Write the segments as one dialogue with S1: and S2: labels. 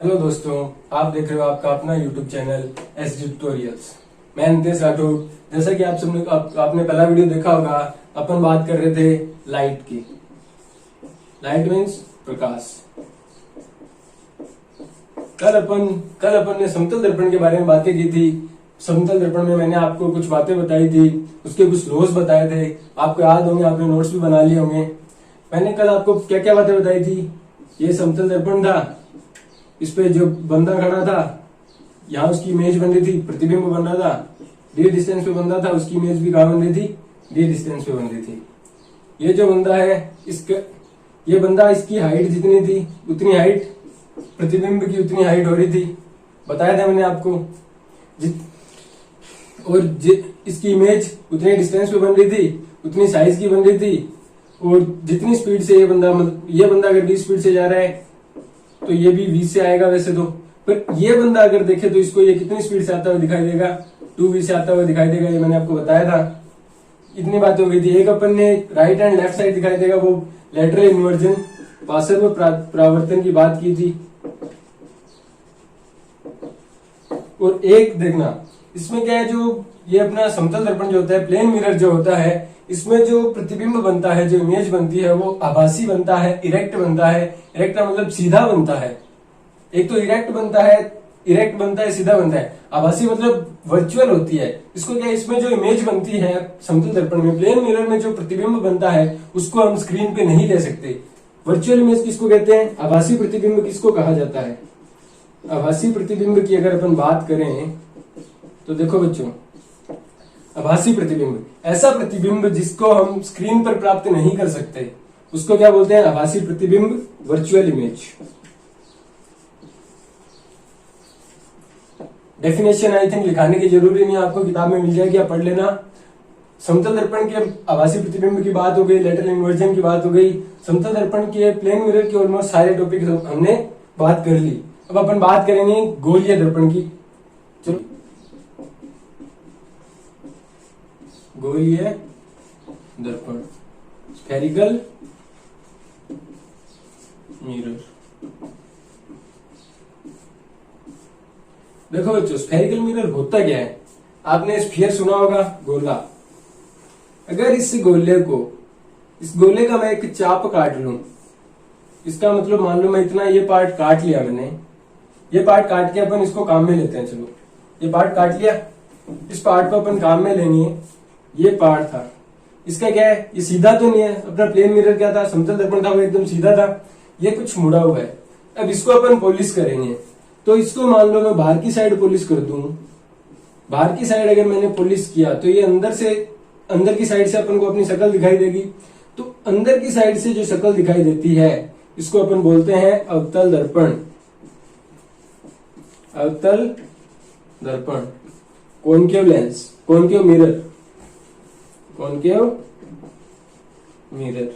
S1: Hello दोस्तों, आप देख रहे हो आपका अपना यूट्यूब चैनल एसडी ट्यूटोरियल्स। मैं नितेश राठौड़। जैसा कि आप सबने आपने पहला वीडियो देखा होगा, अपन बात कर रहे थे लाइट की। लाइट मीन्स प्रकाश। कल अपन ने समतल दर्पण के बारे में बातें की थी। समतल दर्पण में मैंने आपको कुछ बातें बताई थी, उसके कुछ लॉस बताए थे। आपको याद होंगे, आपने नोट्स भी बना लिए होंगे। मैंने कल आपको क्या क्या बातें बताई थी। ये समतल दर्पण था, इस पे जो बंदा खड़ा था, यहाँ उसकी इमेज बन रही थी, प्रतिबिंब बन रहा था। डी डिस्टेंस पे बंदा था, उसकी इमेज भी कहाँ बन रही थी, डी डिस्टेंस पे बन रही थी। ये जो बंदा है, ये बंदा, इसकी हाइट जितनी थी उतनी हाइट प्रतिबिंब की उतनी हाइट हो रही थी, बताया था मैंने आपको। इसकी इमेज उतने डिस्टेंस पे बन रही थी, उतनी साइज की बन रही थी। और जितनी स्पीड से ये बंदा अगर 20 स्पीड से जा रहा है तो ये भी 20 से आएगा वैसे तो। पर ये बंदा अगर देखे तो इसको ये कितनी स्पीड से आता हुआ दिखाई देगा, 2v से आता हुआ दिखाई देगा। ये मैंने आपको बताया था। इतनी बात हो गई थी। एक अपन ने राइट एंड लेफ्ट साइड दिखाई देगा, वो लेटरल इन्वर्जन पार्श्व परावर्तन की बात की थी। और एक देखना, इसमें क्या है, जो ये अपना समतल दर्पण जो होता है, प्लेन मिरर जो होता है, इसमें जो प्रतिबिंब बनता है, जो इमेज बनती है, वो आभासी बनता है, इरेक्ट बनता है। इरेक्ट का मतलब सीधा बनता है। एक तो इरेक्ट बनता है, सीधा बनता है। आभासी मतलब वर्चुअल होती है। इसको क्या, इसमें जो इमेज बनती है समतल दर्पण में, प्लेन मिरर में जो प्रतिबिंब बनता है, उसको हम स्क्रीन पे नहीं ले सकते। वर्चुअल इमेज किसको कहते हैं, आभासी प्रतिबिंब किसको कहा जाता है। आभासी प्रतिबिंब की अगर अपन बात करें तो देखो बच्चों, आभासी प्रतिबिंब ऐसा प्रतिबिंब जिसको हम स्क्रीन पर प्राप्त नहीं कर सकते, उसको क्या बोलते हैं, आभासी प्रतिबिंब, virtual image. Definition I think लिखाने की जरूरी नहीं है, आपको किताब में मिल जाएगी, आप पढ़ लेना। समतल दर्पण के आभासी प्रतिबिंब की बात हो गई, लेटरल इन्वर्जन की बात हो गई, समतल दर्पण के प्लेन मिरर के ऑलमोस्ट सारे टॉपिक हमने बात कर ली। अब अपन बात करेंगे गोलीय दर्पण की। चलो, गोलीय दर्पण, स्फेरिकल मिरर। देखो बच्चों, स्फेरिकल मिरर होता क्या है। आपने स्फीयर सुना होगा, गोला। अगर इस गोले का मैं एक चाप काट लूं, इसका मतलब मान लो मैं इतना ये पार्ट काट लिया मैंने, ये पार्ट काट के अपन इसको काम में लेते हैं। चलो, ये पार्ट काट लिया, इस पार्ट को अपन काम में लेनी है। ये पार्ट था, इसका क्या है, ये सीधा तो नहीं है। अपना प्लेन मिरर क्या था, समतल दर्पण था, वो एकदम सीधा था। ये कुछ मुड़ा हुआ है। अब इसको अपन पॉलिश करेंगे, तो इसको मान लो मैं बाहर की साइड पॉलिश कर दूं। बाहर की साइड अगर मैंने पॉलिश किया तो ये अंदर की साइड से अपन को अपनी शक्ल दिखाई देगी। तो अंदर की साइड से जो शक्ल दिखाई देती है, इसको अपन बोलते हैं अवतल दर्पण। अवतल दर्पण, concave lens, concave mirror, concave mirror.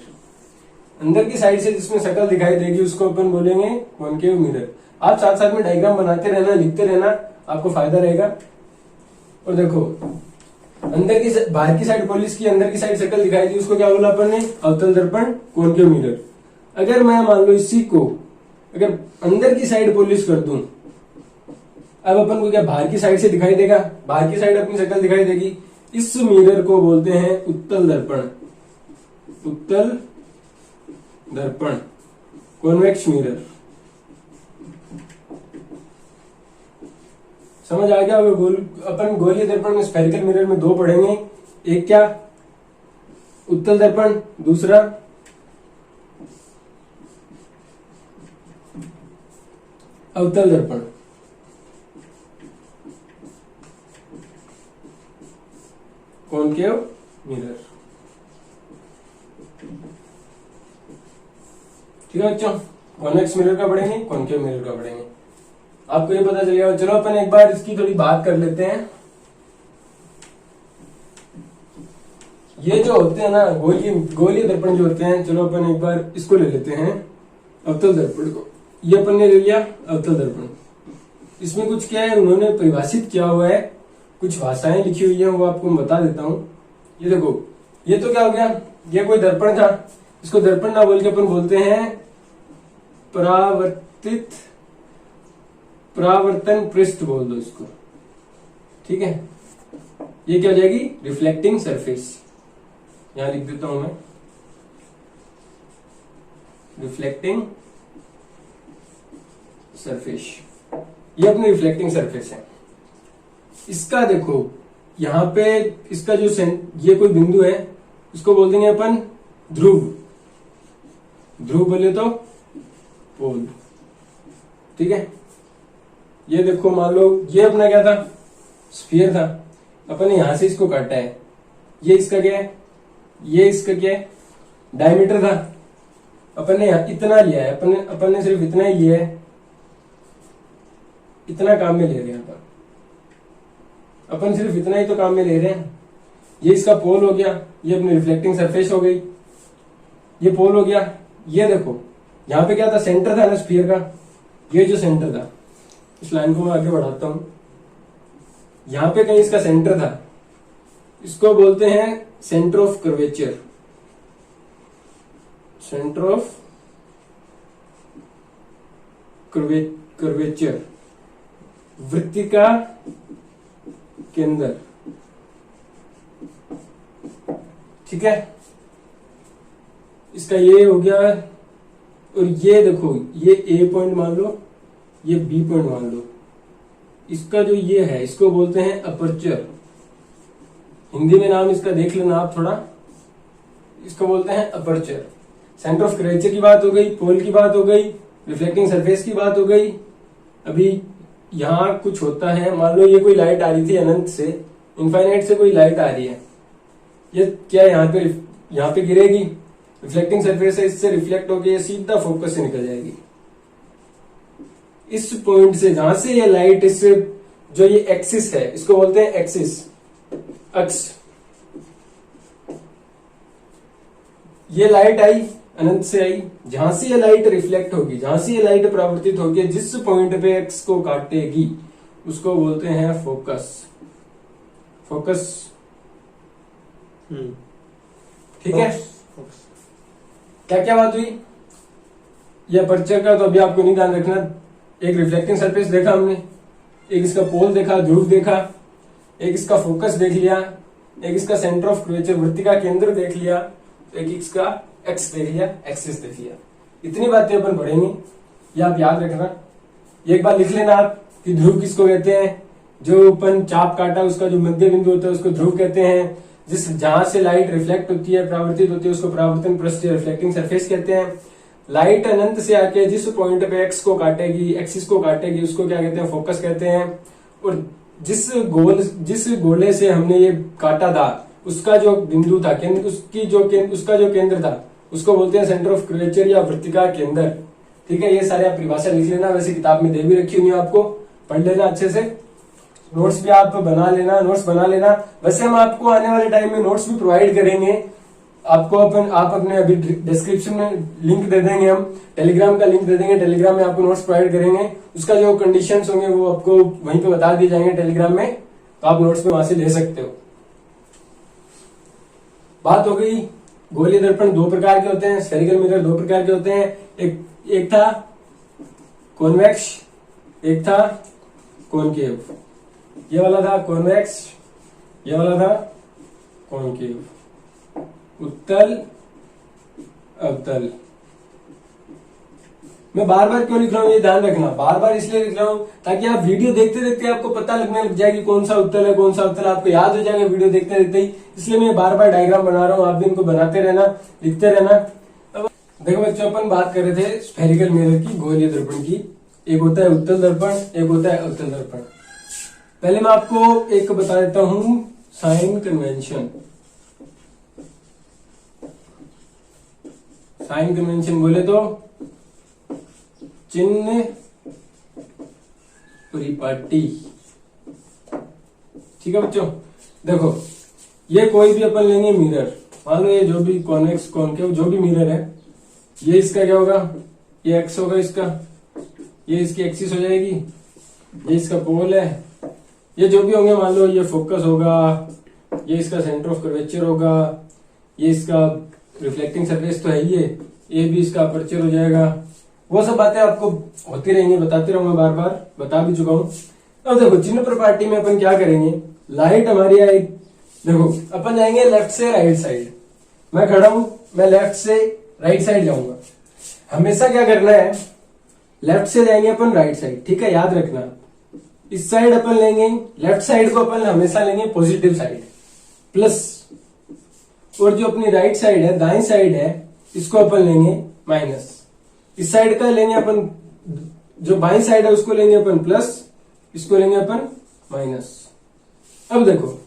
S1: अंदर की साइड से जिसमें शक्ल दिखाई देगी उसको अपन बोलेंगे कॉनकेव मिरर। आप साथ साथ में डायग्राम बनाते रहना, लिखते रहना, आपको फायदा रहेगा। और देखो, बाहर की साइड पॉलिश की, अंदर की साइड शक्ल दिखाई दी, उसको क्या बोला अपन ने, अवतल दर्पण, कॉनकेव मिरर। अगर मैं मान लो इसी को अगर अंदर की साइड पॉलिश कर दूं, अब अपन को क्या बाहर की साइड से दिखाई देगा, बाहर की साइड अपनी शक्ल दिखाई देगी। इस मिरर को बोलते हैं उत्तल दर्पण, उत्तल दर्पण, कॉन्वेक्स मिरर। समझ आ गया। अपन गोलीय दर्पण में, स्फेरिकल मिरर में दो पढ़ेंगे। एक क्या, उत्तल दर्पण, दूसरा अवतल दर्पण। Concave mirror. ठीक है बच्चों, कॉन्वेक्स मिरर का पढ़ेंगे, कॉनकेव मिरर का पढ़ेंगे, आपको ये पता चलेगा। चलो अपन एक बार इसकी थोड़ी बात कर लेते हैं। ये जो होते हैं ना गोलीय दर्पण जो होते हैं, चलो अपन एक बार इसको ले लेते हैं, अवतल दर्पण को। ये अपन ने ले लिया अवतल दर्पण। इसमें कुछ क्या है, उन्होंने परिभाषित किया हुआ है, कुछ भाषाएं लिखी हुई है, वो आपको मैं बता देता हूं। ये देखो, ये तो क्या हो गया, ये कोई दर्पण था, इसको दर्पण ना बोल के अपन बोलते हैं परावर्तित परावर्तन पृष्ठ बोल दो इसको, ठीक है। ये क्या हो जाएगी, रिफ्लेक्टिंग सरफेस। यहां लिख देता हूं मैं, रिफ्लेक्टिंग सरफेस। ये अपनी रिफ्लेक्टिंग सरफेस है। इसका देखो यहां पे इसका जो ये कोई बिंदु है, इसको बोल देंगे अपन ध्रुव। ध्रुव बोले तो पोल, ठीक है। ये देखो मान लो ये अपना क्या था, स्फीयर था। अपन ने यहां से इसको काटा है। ये इसका क्या है, ये इसका क्या है, डायमीटर था। अपन ने इतना लिया है, अपन ने सिर्फ इतना ही लिया है, इतना काम में ले रहे हैं अपन सिर्फ इतना ही तो काम में ले रहे हैं। ये इसका पोल हो गया, ये अपनी रिफ्लेक्टिंग सरफेस हो गई, ये पोल हो गया। ये देखो यहां पे क्या था, सेंटर था ना स्फीयर का, ये जो सेंटर था, इस लाइन को मैं आगे बढ़ाता हूं। यहां पे कहीं इसका सेंटर था, इसको बोलते हैं centre of curvature. Centre of curvature, वृत्तिका केंद्र, ठीक है। इसका ये हो गया। और ये देखो ये ए पॉइंट मान लो, ये बी पॉइंट मान लो। इसका जो ये है इसको बोलते हैं अपर्चर। हिंदी में नाम इसका देख लेना आप थोड़ा, इसको बोलते हैं अपर्चर। सेंटर ऑफ कर्वेचर की बात हो गई, पोल की बात हो गई, रिफ्लेक्टिंग सरफेस की बात हो गई। अभी यहां कुछ होता है, मान लो ये कोई लाइट आ रही थी अनंत से, इनफाइनाइट से कोई लाइट आ रही है, ये क्या यहाँ पे गिरेगी, रिफ्लेक्टिंग सरफेस है, इससे रिफ्लेक्ट होकर ये सीधा फोकस से निकल जाएगी। इस पॉइंट से जहां से ये लाइट, इससे जो ये एक्सिस है इसको बोलते हैं एक्सिस, अक्ष। ये लाइट आई अनंत से आई, जहां से ये लाइट रिफ्लेक्ट होगी, जहां से ये लाइट परावर्तित होगी, जिस पॉइंट पे एक्स को काटेगी उसको बोलते हैं फोकस। फोकस, ठीक है। क्या क्या बात हुई, ये अपर्चर का तो अभी आपको नहीं ध्यान रखना। एक रिफ्लेक्टिंग सरफेस देखा हमने, एक इसका पोल देखा, ध्रुव देखा, एक इसका फोकस देख लिया, एक इसका सेंटर ऑफ कर्वेचर वृत्तिका केंद्र देख लिया, एक इसका एक्स देख लिया, एक्सिस देख लिया। इतनी बातें अपन पढ़ेंगे, ये आप याद रखना। एक बार लिख लेना आप कि ध्रुव किसको कहते हैं, जो अपन चाप काटा उसका जो मध्य बिंदु होता है उसको ध्रुव कहते हैं। जिस जहां से लाइट रिफ्लेक्ट होती है, परावर्तित होती है, उसको परावर्तन पृष्ठ रिफ्लेक्टिंग सरफेस कहते हैं। लाइट अनंत से आके जिस पॉइंट पे एक्स को काटेगी, एक्सिस को काटेगी, उसको क्या कहते हैं, फोकस कहते हैं। और जिस गोले से हमने ये काटा था, उसका जो बिंदु था, केंद्र, उसका जो केंद्र था, उसको बोलते हैं सेंटर ऑफ कर्वेचर या वृत्तिका केंद्र, ठीक है। ये सारे आप परिभाषा लिख लेना, वैसे किताब में दे भी रखी हुई है, आपको पढ़ लेना अच्छे से। नोट्स भी आप बना लेना, नोट्स बना लेना। वैसे हम आपको आने वाले टाइम में नोट्स भी प्रोवाइड करेंगे आपको। आप अपने अभी डिस्क्रिप्शन में लिंक दे देंगे, हम टेलीग्राम का लिंक दे देंगे, टेलीग्राम में आपको नोट्स प्रोवाइड करेंगे। उसका जो कंडीशंस होंगे वो आपको वहीं पे बता दिए जाएंगे टेलीग्राम में, तो आप नोट्स में वहां से ले सकते हो। बात हो गई, गोलीय दर्पण दो प्रकार के होते हैं, स्फेरिकल मिरर दो प्रकार के होते हैं। एक था कॉन्वेक्स, एक था कॉनकेव। ये वाला था कॉन्वेक्स, ये वाला था कॉनकेव। उत्तल, अवतल। मैं बार बार क्यों लिख रहा हूं, ये ध्यान रखना। बार बार इसलिए लिख रहा हूं ताकि आप वीडियो देखते देखते आपको पता लगने लग जाए कि कौन सा उत्तल है, कौन सा अवतल, आपको याद हो जाएगा वीडियो देखते देखते ही। इसलिए मैं बार बार डायग्राम बना रहा हूं, आप भी इनको बनाते रहना, लिखते रहना। अब देखो बच्चों, अपन बात कर रहे थे स्फेरिकल मिरर की, गोलीय दर्पण की। एक होता है उत्तल दर्पण, एक होता है अवतल दर्पण। पहले मैं आपको एक बता देता हूं साइन कन्वेंशन। साइन कन्वेंशन बोले तो चिन्ह परिपाटी, ठीक है बच्चों। देखो ये कोई भी अपन लेंगे मिरर, मान लो ये जो भी कॉन्वेक्स कॉनकेव जो भी मिरर है, ये इसका क्या होगा, ये एक्स होगा इसका, ये इसकी एक्सिस हो जाएगी, ये इसका पोल है, ये जो भी होंगे, मान लो ये फोकस होगा, ये इसका सेंटर ऑफ कर्वेचर होगा, ये इसका रिफ्लेक्टिंग सरफेस तो है ये भी इसका अपर्चर हो जाएगा, वो सब बातें आपको होती रहेंगी, बताते रहूंगा, बार बार बता भी चुका हूँ। अब देखो चिन्ह प्रॉपर्टी में अपन क्या करेंगे, लाइट हमारी आई, देखो अपन जाएंगे लेफ्ट से राइट साइड, मैं खड़ा हूं, मैं लेफ्ट से राइट साइड जाऊंगा। हमेशा क्या करना है, लेफ्ट से जाएंगे अपन राइट साइड, ठीक है, याद रखना। इस साइड अपन लेंगे, लेफ्ट साइड को अपन हमेशा लेंगे पॉजिटिव साइड प्लस, और जो अपनी राइट साइड है, दाईं साइड है, इसको अपन लेंगे माइनस। इस साइड का लेंगे अपन, जो बाईं साइड है उसको लेंगे अपन प्लस, इसको लेंगे अपन माइनस। अब देखो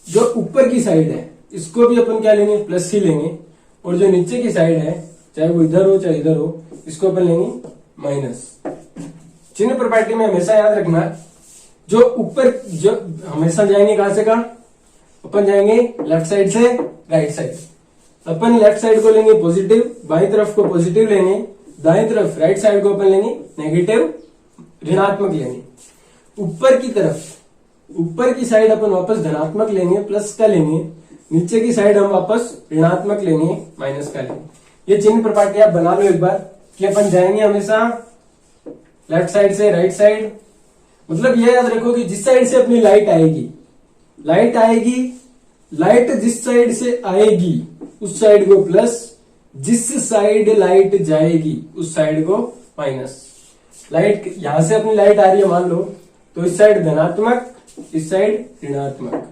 S1: जो ऊपर की साइड है इसको भी अपन क्या लेंगे, प्लस ही लेंगे, और जो नीचे की साइड है, चाहे वो इधर हो चाहे इधर हो, इसको अपन लेंगे माइनस। चिन्ह प्रॉपर्टी में हमेशा याद रखना, जो ऊपर, जो हमेशा जाएंगे कहां से कहां, अपन जाएंगे लेफ्ट साइड से राइट साइड। अपन लेफ्ट साइड को लेंगे पॉजिटिव, बाईं तरफ को पॉजिटिव लेंगे, दाईं तरफ राइट साइड को अपन लेंगे नेगेटिव, ऋणात्मक लेंगे। ऊपर की तरफ, ऊपर की साइड अपन वापस धनात्मक लेंगे, प्लस का लेंगे, नीचे की साइड हम वापस ऋणात्मक लेंगे, माइनस का लेंगे। ये चिन्ह प्रॉपर्टी आप बना लो एक बार, कि अपन जाएंगे हमेशा लेफ्ट साइड से राइट साइड। मतलब ये याद रखो कि जिस साइड से अपनी लाइट आएगी, लाइट आएगी, लाइट जिस साइड से आएगी उस साइड को प्लस, जिस साइड लाइट जाएगी उस साइड को माइनस। लाइट यहां से अपनी लाइट आ रही है मान लो, तो इस साइड धनात्मक, इस साइड ऋणात्मक,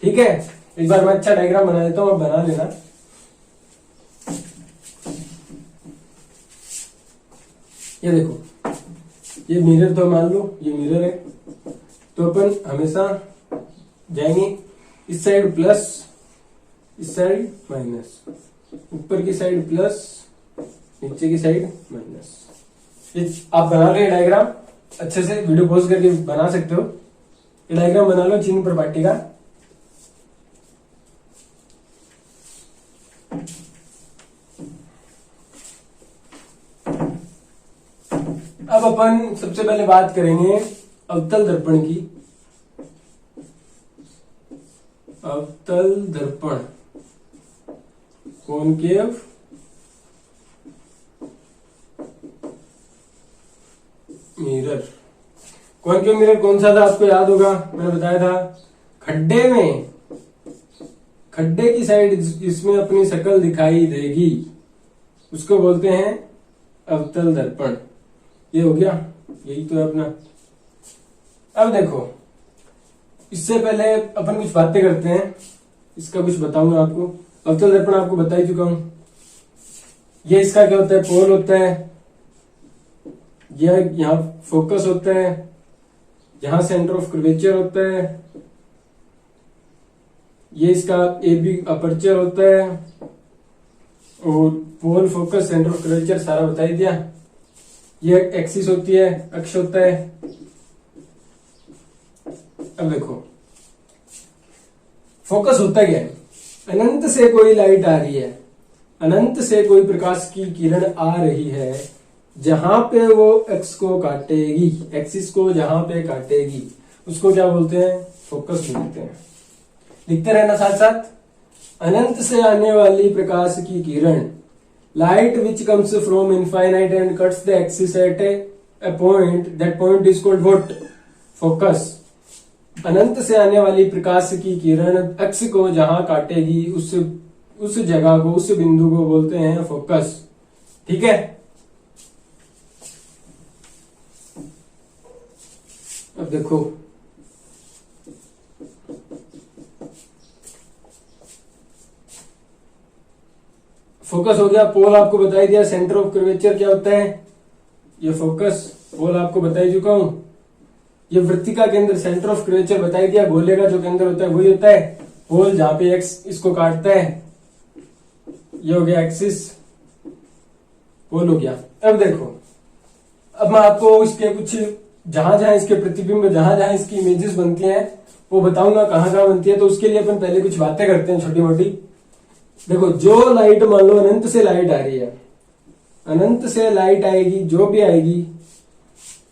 S1: ठीक है। एक बार मैं अच्छा डायग्राम बना देता हूं, आप बना लेना। ये देखो, ये मिरर तो मान लो ये मिरर है, तो अपन हमेशा जाएंगे इस साइड प्लस, इस साइड माइनस, ऊपर की साइड प्लस, नीचे की साइड माइनस। ये आप बना लो, ये डायग्राम अच्छे से वीडियो पॉज करके बना सकते हो। ये डायग्राम बना लो चिन्ह प्रॉपर्टी का। अब अपन सबसे पहले बात करेंगे अवतल दर्पण की। अवतल दर्पण, कॉनकेव मिरर। कॉनकेव मिरर कौन सा था आपको याद होगा, मैंने बताया था, खड्डे में, खड्डे की साइड जिसमें अपनी शक्ल दिखाई देगी उसको बोलते हैं अवतल दर्पण। ये हो गया, यही तो है अपना। अब देखो, इससे पहले अपन कुछ बातें करते हैं, इसका कुछ बताऊंगा आपको। अवतल दर्पण आपको बता ही चुका हूं। ये इसका क्या होता है, पोल होता है, यह यहाँ फोकस होता है, यहां सेंटर ऑफ कर्वेचर होता है, ये इसका ए बी अपर्चर होता है, और पोल, फोकस, सेंटर ऑफ कर्वेचर सारा बता ही दिया। ये एक्सिस होती है, अक्ष होता है। अब देखो फोकस होता क्या है, अनंत से कोई लाइट आ रही है, अनंत से कोई प्रकाश की किरण आ रही है, जहां पे वो एक्स को काटेगी, एक्सिस को जहां पे काटेगी उसको क्या बोलते हैं, फोकस बोलते हैं। लिखते रहना साथ साथ। अनंत से आने वाली प्रकाश की किरण, light which comes from infinite and cuts the axis at a point, that point is called what, focus. अनंत से आने वाली प्रकाश की किरण अक्ष को जहां काटेगी उस जगह को, उस बिंदु को बोलते हैं फोकस, ठीक है। अब देखो, फोकस हो गया, पोल आपको बता ही दिया, सेंटर ऑफ कर्वेचर क्या होता है, ये फोकस, पोल आपको बता ही चुका हूं। ये वृत्तिका केंद्र, सेंटर ऑफ कर्वेचर बता ही दिया, गोले का जो केंद्र होता है वही होता है पोल, जहां पे एक्स इसको काटता है। ये हो गया एक्सिस, पोल हो गया। अब देखो, अब मैं आपको इसके कुछ जहां जहां इसके प्रतिबिंब, जहां जहां इसकी इमेजेस बनती हैं वो बताऊंगा कहां कहां बनती है। तो उसके लिए अपन पहले कुछ बातें करते हैं छोटी मोटी। देखो, जो लाइट मान लो अनंत से लाइट आ रही है, अनंत से लाइट आएगी, जो भी आएगी,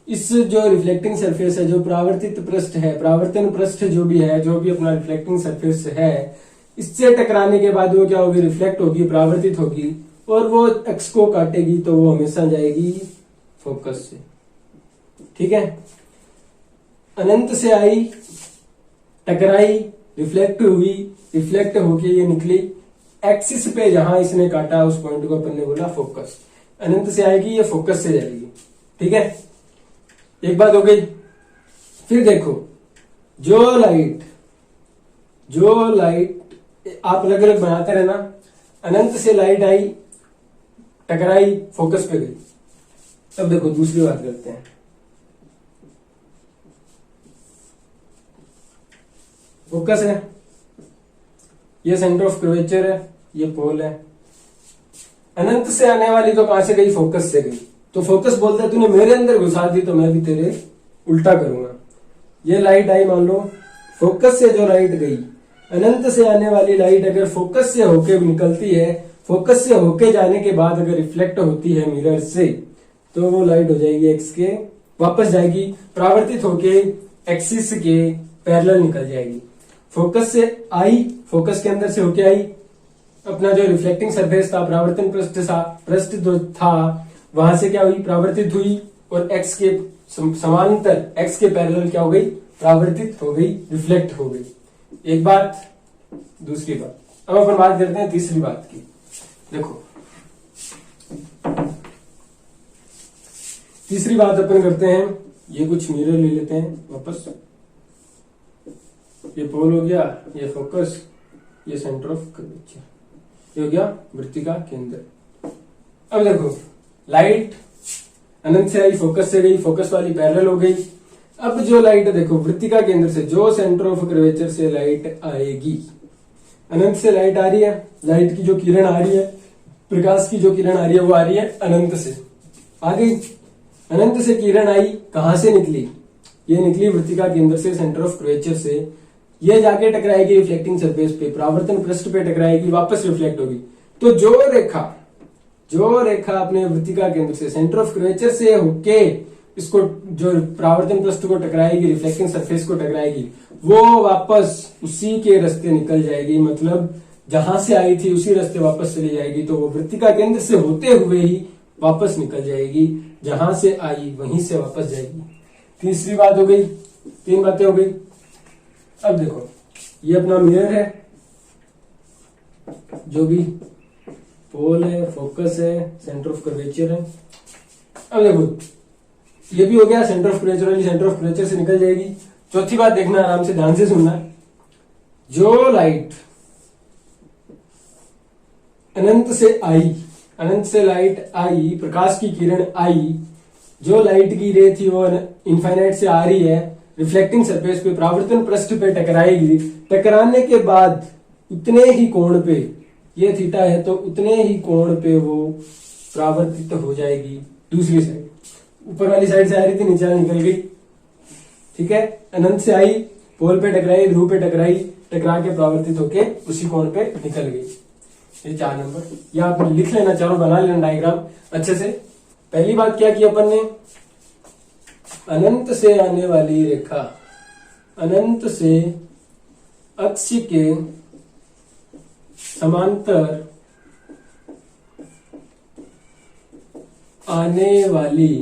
S1: इस जो रिफ्लेक्टिंग सरफेस है, जो परावर्तित पृष्ठ है, परावर्तन पृष्ठ जो भी है, जो भी अपना रिफ्लेक्टिंग सरफेस है, इससे टकराने के बाद वो क्या होगी, रिफ्लेक्ट होगी, परावर्तित होगी, और वो एक्स को काटेगी तो वो हमेशा जाएगी फोकस से। ठीक है, अनंत से आई, टकराई, रिफ्लेक्ट हुई, रिफ्लेक्ट होके ये निकली एक्सिस पे, जहां इसने काटा उस पॉइंट को अपन ने बोला फोकस। अनंत से आएगी, ये फोकस से जाएगी। ठीक है, एक बात हो गई। फिर देखो, जो लाइट आप अलग अलग बनाते रहना। अनंत से लाइट आई, टकराई, फोकस पे गई। अब देखो दूसरी बात करते हैं। फोकस है, ये सेंटर ऑफ कर्वेचर है, ये पोल है। अनंत से आने वाली तो कहां से गई? फोकस से गई। तो फोकस बोलता है तूने मेरे अंदर घुसा दी तो मैं भी तेरे उल्टा करूंगा। ये लाइट आई, मान लो फोकस से जो लाइट गई, अनंत से आने वाली लाइट अगर फोकस से होके निकलती है, फोकस से होके जाने के बाद अगर रिफ्लेक्ट होती है मिरर से, तो वो लाइट हो जाएगी एक्स के, वापस जाएगी, परावर्तित होके एक्सिस के पैरेलल निकल जाएगी। फोकस से आई, फोकस के अंदर से होके आई, अपना जो रिफ्लेक्टिंग सरफेस था, परावर्तन पृष्ठ जो था, वहां से क्या हुई? परावर्तित हुई और एक्स के समांतर, एक्स के पैरेलल क्या हो गई? परावर्तित हो गई, रिफ्लेक्ट हो गई। एक बात। दूसरी बात, अब अपन बात करते हैं तीसरी बात की। देखो, तीसरी बात अपन करते हैं, ये कुछ मिरर ले लेते हैं वापस। ये पोल हो गया, ये फोकस, ये सेंटर ऑफ कर्वेचर, ये हो गया वृत्तिका केंद्र। अब देखो, लाइट अनंत से आई, फोकस से गई, फोकस वाली पैरेलल हो गई। अब जो लाइट देखो वृत्तिका केंद्र से, जो सेंटर ऑफ कर्वेचर से लाइट आएगी, अनंत से लाइट आ रही है, लाइट की जो किरण आ रही है, प्रकाश की जो किरण आ रही है, वो आ रही है अनंत से, आ गई। अनंत से किरण आई, कहां से निकली? ये निकली वृत्तिका केंद्र से, सेंटर ऑफ कर्वेचर से। ये जाके टकराएगी रिफ्लेक्टिंग सरफेस पे, परावर्तन पृष्ठ पे टकराएगी, वापस रिफ्लेक्ट होगी। तो जो रेखा अपने वृत्तिका केंद्र से, सेंटर ऑफ कर्वेचर से होके इसको, जो परावर्तन पृष्ठ को टकराएगी, रिफ्लेक्टिंग सरफेस को टकराएगी, वो वापस उसी के रास्ते निकल जाएगी। मतलब जहां से आई थी उसी रास्ते वापस चली जाएगी। तो वो वृत्तिका केंद्र से होते हुए ही वापस निकल जाएगी, जहां से आई वहीं से वापस जाएगी। तीसरी बात हो गई, 3 बातें हो गई। अब देखो, ये अपना मिरर है, जो भी पोल है, फोकस है, सेंटर ऑफ कर्वेचर है। अब देखो, ये भी हो गया सेंटर ऑफ कर्वेचर वाली, सेंटर ऑफ कर्वेचर से निकल जाएगी। चौथी बात देखना, आराम से ध्यान से सुनना। जो लाइट अनंत से लाइट आई, प्रकाश की किरण आई, जो लाइट की रे थी वो इनफाइनाइट से आ रही है, रिफ्लेक्टिंग सरफेस पे, परावर्तन पृष्ठ पे टकराएगी। टकराने के बाद उतने ही कोण पे, ये थीटा है तो उतने ही कोण पे वो परावर्तित हो जाएगी दूसरी साइड। ऊपर वाली साइड से आ रही थी, नीचे निकल गई। ठीक है, अनंत से आई, पोल पे टकराई, ध्रुव पे टकराई, टकरा के परावर्तित होके उसी कोण पे निकल गई। ये 4 नंबर, या आप लिख लेना, चारों बना लेना डायग्राम अच्छे से। पहली बात क्या की अपन ने? अनंत से आने वाली रेखा, अनंत से अक्ष के समांतर आने वाली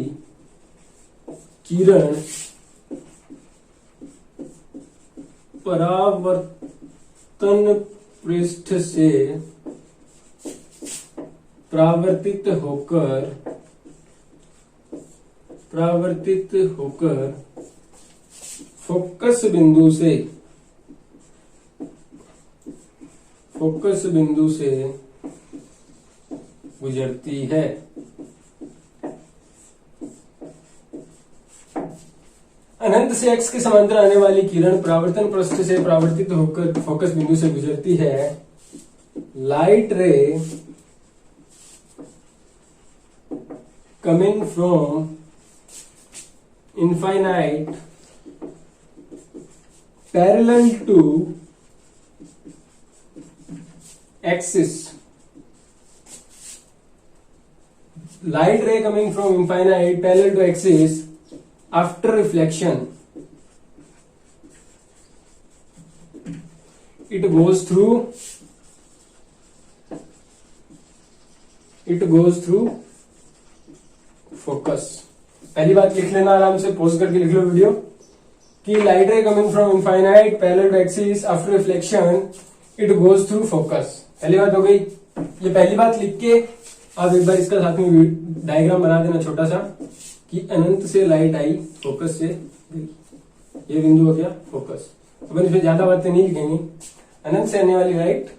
S1: किरण परावर्तन पृष्ठ से परावर्तित होकर फोकस बिंदु से गुजरती है। अनंत से एक्स के समांतर आने वाली किरण परावर्तन पृष्ठ से परावर्तित होकर फोकस बिंदु से गुजरती है। Light ray coming from infinite parallel to axis, light ray coming from infinite parallel to axis after reflection, it goes through it goes through focus. पहली बात लिख लेना आराम से, पॉज करके लिख लो वीडियो, कि light ray coming from infinite parallel to axis after reflection it goes through focus. पहली बात हो गई। ये पहली बात लिख के आप एक बार इसका साथ में डायग्राम बना देना छोटा सा, कि अनंत से लाइट आई, फोकस से गई, ये बिंदु हो गया फोकस। अपन इसमें ज्यादा बातें नहीं लिखेंगे, अनंत से आने वाली लाइट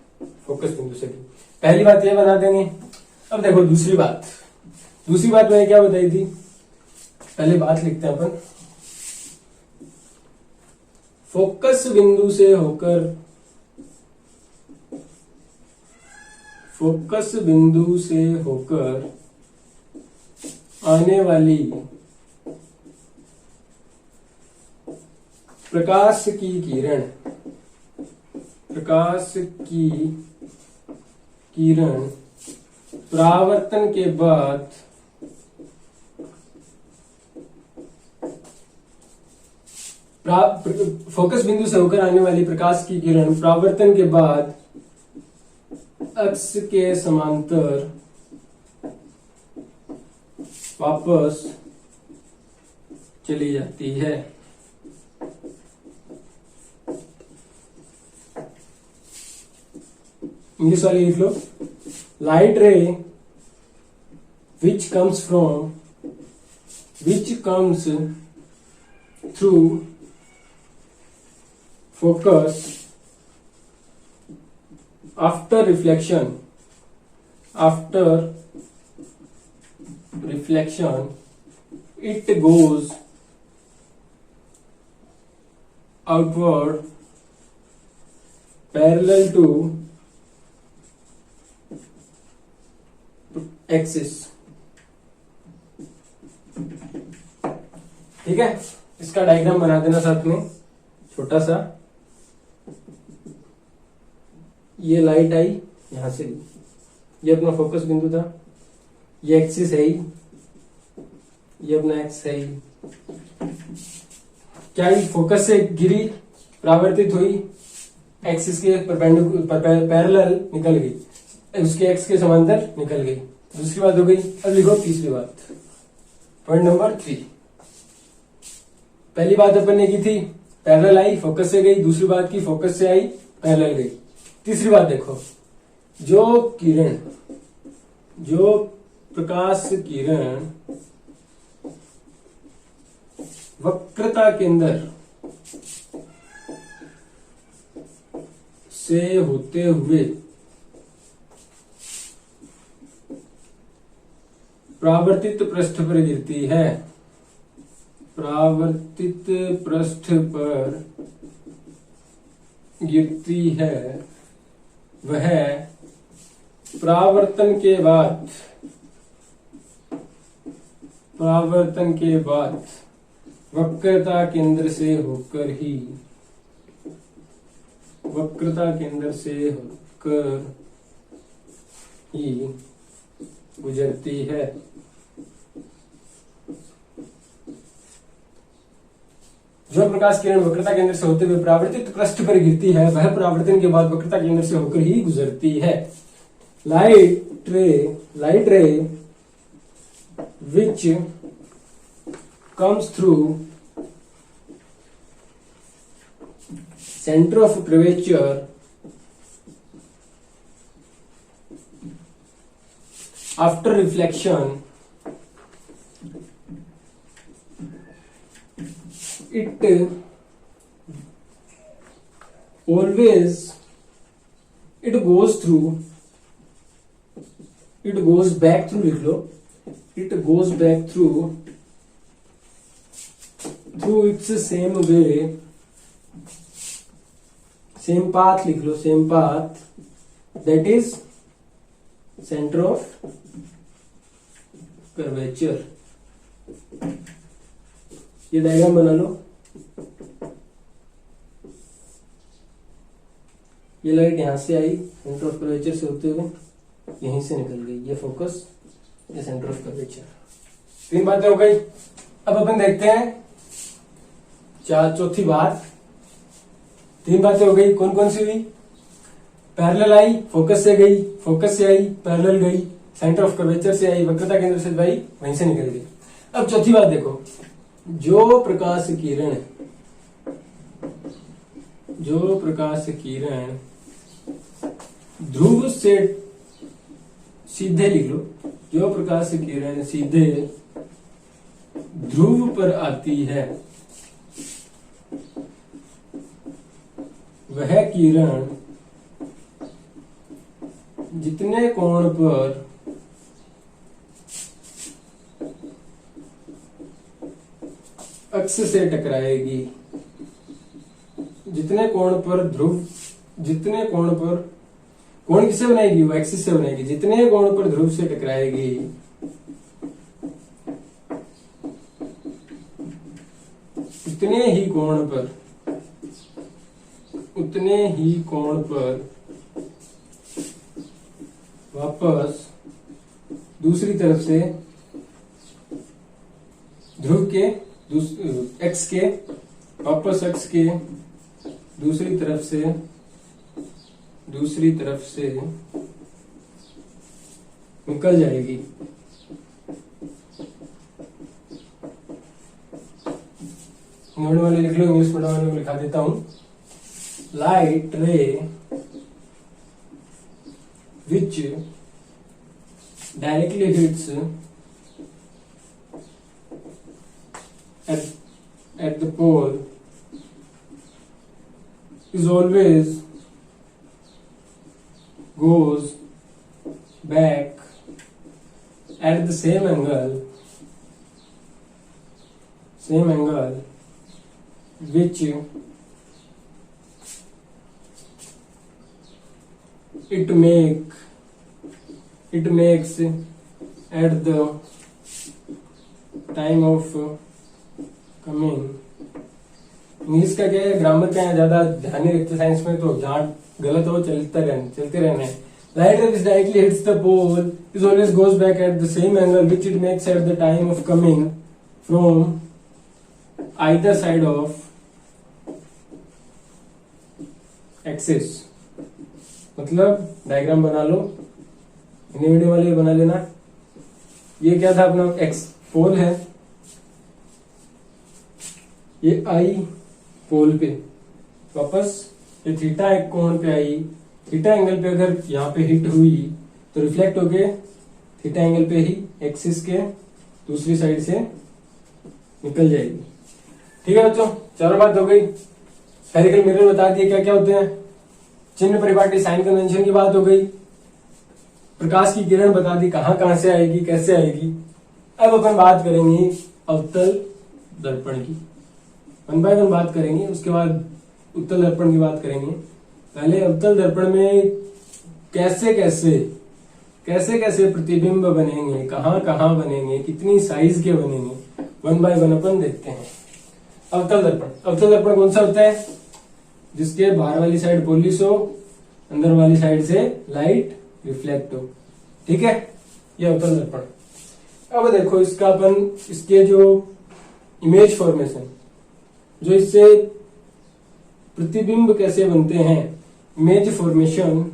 S1: फोकस बिंदु से गई, पहली बात ये बना देंगे। अब देखो दूसरी बात मैंने क्या बताई थी, पहले बात लिखते हैं अपन। फोकस बिंदु से होकर आने वाली प्रकाश की किरण परावर्तन के बाद फोकस बिंदु से होकर आने वाली प्रकाश की किरण परावर्तन के बाद अक्ष के समांतर वापस चली जाती है। इंग्लिश वाली लिख लो, लाइट रे which comes through focus after reflection it goes outward parallel to axis। ठीक है, इसका डायग्राम बना देना साथ में छोटा सा। ये लाइट आई यहां से, ये अपना फोकस बिंदु था, ये एक्सिस है ही, ये अपना एक्स है ही। क्या ही फोकस से गिरी, परावर्तित हुई, एक्सिस के पैरेलल निकल गई, उसके एक्स के समांतर निकल गई। दूसरी बात हो गई। अब लिखो तीसरी बात, पॉइंट नंबर 3। पहली बात अपन ने की थी पैरेलल आई, फोकस से गई। दूसरी बात की फोकस से आई, पैरेलल गई। तीसरी बात देखो, जो प्रकाश किरण वक्रता केंद्र से होते हुए परावर्तित पृष्ठ पर गिरती है, वह परावर्तन के बाद वक्रता केंद्र से होकर ही गुजरती है। जो प्रकाश किरण वक्रता केंद्र से होते हुए परावर्तित पृष्ठ पर गिरती है, वह परावर्तन के बाद वक्रता केंद्र से होकर ही गुजरती है। लाइट रे which comes through center of curvature after reflection it goes back through, लिख लो, it goes back through its same way, same path, लिख लो, same path, that is center of curvature। ये डायग्राम बना लो। ये लाइट यहां से आई, centre of curvature से होते हुए यहीं से निकल गई, ये फोकस, ये सेंटर ऑफ कर्वेचर। 3 बातें हो गई। अब अपन देखते हैं चौथी बात। 3 बातें हो गई, कौन कौन सी हुई? पैरेलल आई, फोकस से गई, फोकस से आई, पैरेलल गई, सेंटर ऑफ कर्वेचर से आई, वक्रता केंद्र से भाई वहीं से निकल गई। अब चौथी बात देखो, जो प्रकाश किरण ध्रुव से सीधे लिख लो, जो प्रकाश किरण सीधे ध्रुव पर आती है वह किरण जितने कोण पर अक्ष से टकराएगी, जितने कोण पर कोण किससे बनाएगी, वो एक्सिस से बनाएगी, जितने कोण पर ध्रुव से टकराएगी उतने ही कोण पर वापस दूसरी तरफ से ध्रुव के एक्स के वापस एक्स के दूसरी तरफ से निकल जाएगी। नोट वाले लिख लो, इंग्लिश पढ़ने वाले को लिखा देता हूं। लाइट रे which directly hits at the pole is always goes back at the same angle which it makes at the time of coming। English का क्या है, ग्रामर का है, ज्यादा ध्यान नहीं रखते साइंस में, तो जहां गलत हो चलते रहना है। Light which directly hits the pole is always goes back at the same angle which it makes at the time of coming from either side of axis। मतलब डायग्राम बना लो, हिंदी मीडियम वाले बना लेना। ये क्या था अपना, एक्स पोल है, ये आई पोल पे, वापस ये थीटा एक कोण पे आई, थीटा एंगल पे अगर यहाँ पे हिट हुई तो रिफ्लेक्ट होके थीटा एंगल पे ही एक्सिस के दूसरी साइड से निकल जाएगी। ठीक है बच्चों, चारों बात हो गई। स्फेरिकल मिरर बता दिए क्या क्या होते हैं, चिन्ह परिपाटी साइन कन्वेंशन की बात हो गई, प्रकाश की किरण बता दी कहां से आएगी, कैसे आएगी। अब अपन बात करेंगे अवतल दर्पण की, 1 बाय 1 बात करेंगे, उसके बाद उत्तल दर्पण की बात करेंगे। पहले अवतल दर्पण में कैसे कैसे प्रतिबिंब बनेंगे, कहां बनेंगे, कितनी साइज के बनेंगे, 1 बाय 1 अपन देखते हैं। अवतल दर्पण कौन सा होता है, जिसके बाहर वाली साइड पॉलिश हो, अंदर वाली साइड से लाइट रिफ्लेक्ट हो। ठीक है, ये अवतल दर्पण। अब देखो इसके जो इमेज फॉर्मेशन, जो इससे प्रतिबिंब कैसे बनते हैं, इमेज फॉर्मेशन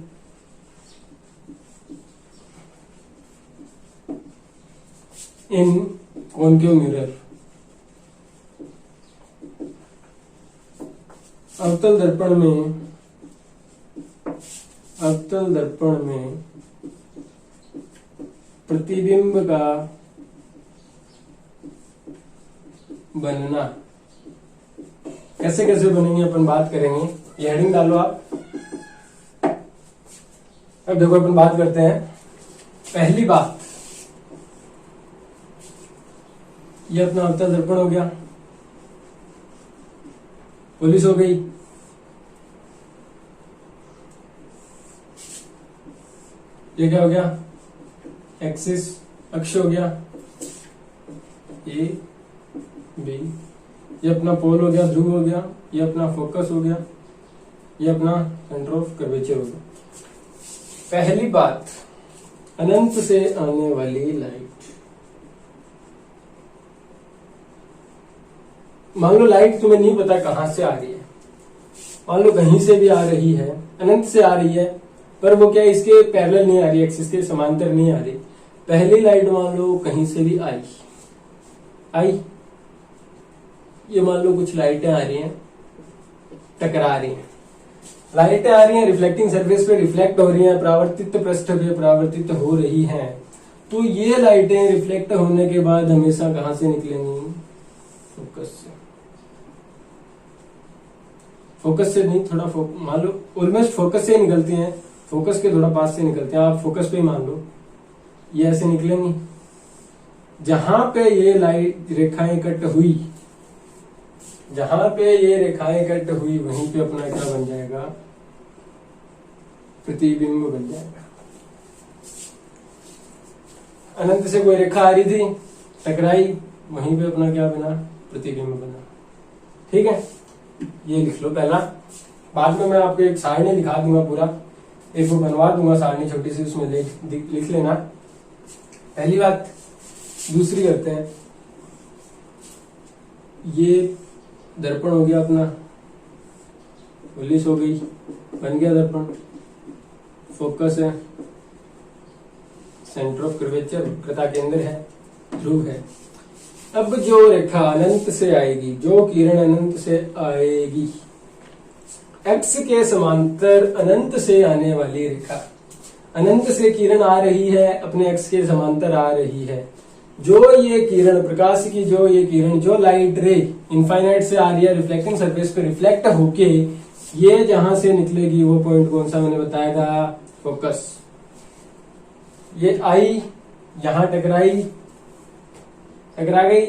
S1: इन कॉनकेव मिरर। अवतल दर्पण में प्रतिबिंब का बनना कैसे कैसे बनेंगे अपन बात करेंगे। ये हेडिंग डालो आप। अब देखो अपन बात करते हैं। पहली बात, ये अपना अवतल दर्पण हो गया, पुलिस हो गई, ये क्या हो गया, एक्सिस अक्ष हो गया, ए बी, ये अपना पोल हो गया, ध्रुव हो गया, ये अपना फोकस हो गया, ये अपना सेंटर ऑफ कर्वेचर हो गया। पहली बात, अनंत से आने वाली लाइट। मान लो लाइट तुम्हें नहीं पता कहां से आ रही है, मान लो कहीं से भी आ रही है, अनंत से आ रही है, पर वो क्या इसके पैरेलल नहीं आ रही, एक्सिस के समांतर नहीं आ रही, पहली लाइट मान लो कहीं से भी आई, ये मान लो कुछ लाइटें आ रही हैं, टकरा रही हैं, लाइटें आ रही हैं, रिफ्लेक्टिंग सरफेस पे रिफ्लेक्ट हो रही हैं, परावर्तित पृष्ठ पे परावर्तित हो रही हैं। तो ये लाइटें रिफ्लेक्ट होने के बाद हमेशा कहां से निकलेंगी? फोकस से। फोकस से नहीं, थोड़ा मान लो ऑलमोस्ट फोकस से निकलती हैं, फोकस के थोड़ा पास से निकलते हैं, आप फोकस पे ही मान लो, ये ऐसे निकलेंगी। जहां पे ये लाइट रेखाएं कट हुई, जहां पे ये रेखाएं कट हुई, वहीं पे अपना क्या बन जाएगा? प्रतिबिंब बन जाएगा। अनंत से कोई रेखा आ रही थी, टकराई, वहीं पे अपना क्या बना? प्रतिबिंब बना। ठीक है, ये लिख लो पहला। बाद में मैं आपको एक सारणी लिखा दूंगा, पूरा एक वो बनवा दूंगा सारणी छोटी सी, उसमें लिख लेना। पहली बात। दूसरी करते हैं, ये दर्पण हो गया अपना, पुलिस हो गई, बन गया दर्पण, फोकस है, सेंटर ऑफ कर्वेचर, वक्रता केंद्र है, ध्रुव है। अब जो रेखा अनंत से आएगी, जो किरण अनंत से आएगी, एक्स के समांतर अनंत से आने वाली रेखा, अनंत से किरण आ रही है, अपने एक्स के समांतर आ रही है। जो ये किरण, प्रकाश की जो ये किरण, जो लाइट रे इनफाइनाइट से आ रही है, रिफ्लेक्टिंग सरफेस पे रिफ्लेक्ट होके ये जहां से निकलेगी, वो पॉइंट कौन सा मैंने बताया था? फोकस। ये आई, यहां टकराई, टकरा गई,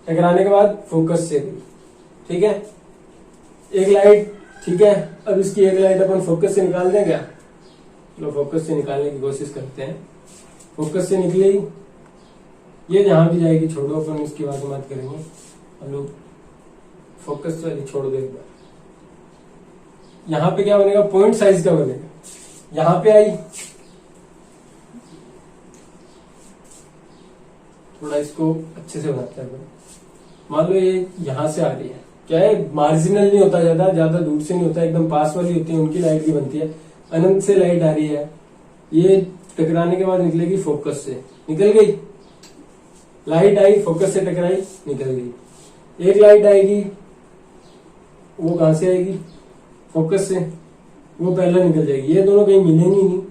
S1: टकराने के बाद फोकस से गई। ठीक है, एक लाइट, ठीक है, अब इसकी एक लाइट अपन फोकस से निकाल दें क्या? चलो फोकस से निकालने की कोशिश करते हैं। फोकस से निकली, ये जहां भी जाएगी छोड़ो, अपन इसकी बात करेंगे। हम लोग फोकस वाली छोड़ दो एक बार। यहां पे क्या बनेगा? पॉइंट साइज का बनेगा। यहां पे आई, थोड़ा इसको अच्छे से बनाते हैं। मान लो ये यहां से आ रही है, क्या है? मार्जिनल नहीं होता, ज्यादा दूर से नहीं होता, एकदम पास वाली होती है, उनकी लाइट की बनती है। अनंत से लाइट आ रही है, ये टकराने के बाद निकलेगी फोकस से, निकल गई। लाइट आई, फोकस से टकराई, निकल गई। एक लाइट आएगी, वो कहां से आएगी? फोकस से, वो पहले निकल जाएगी। ये दोनों कहीं मिलेंगी नहीं,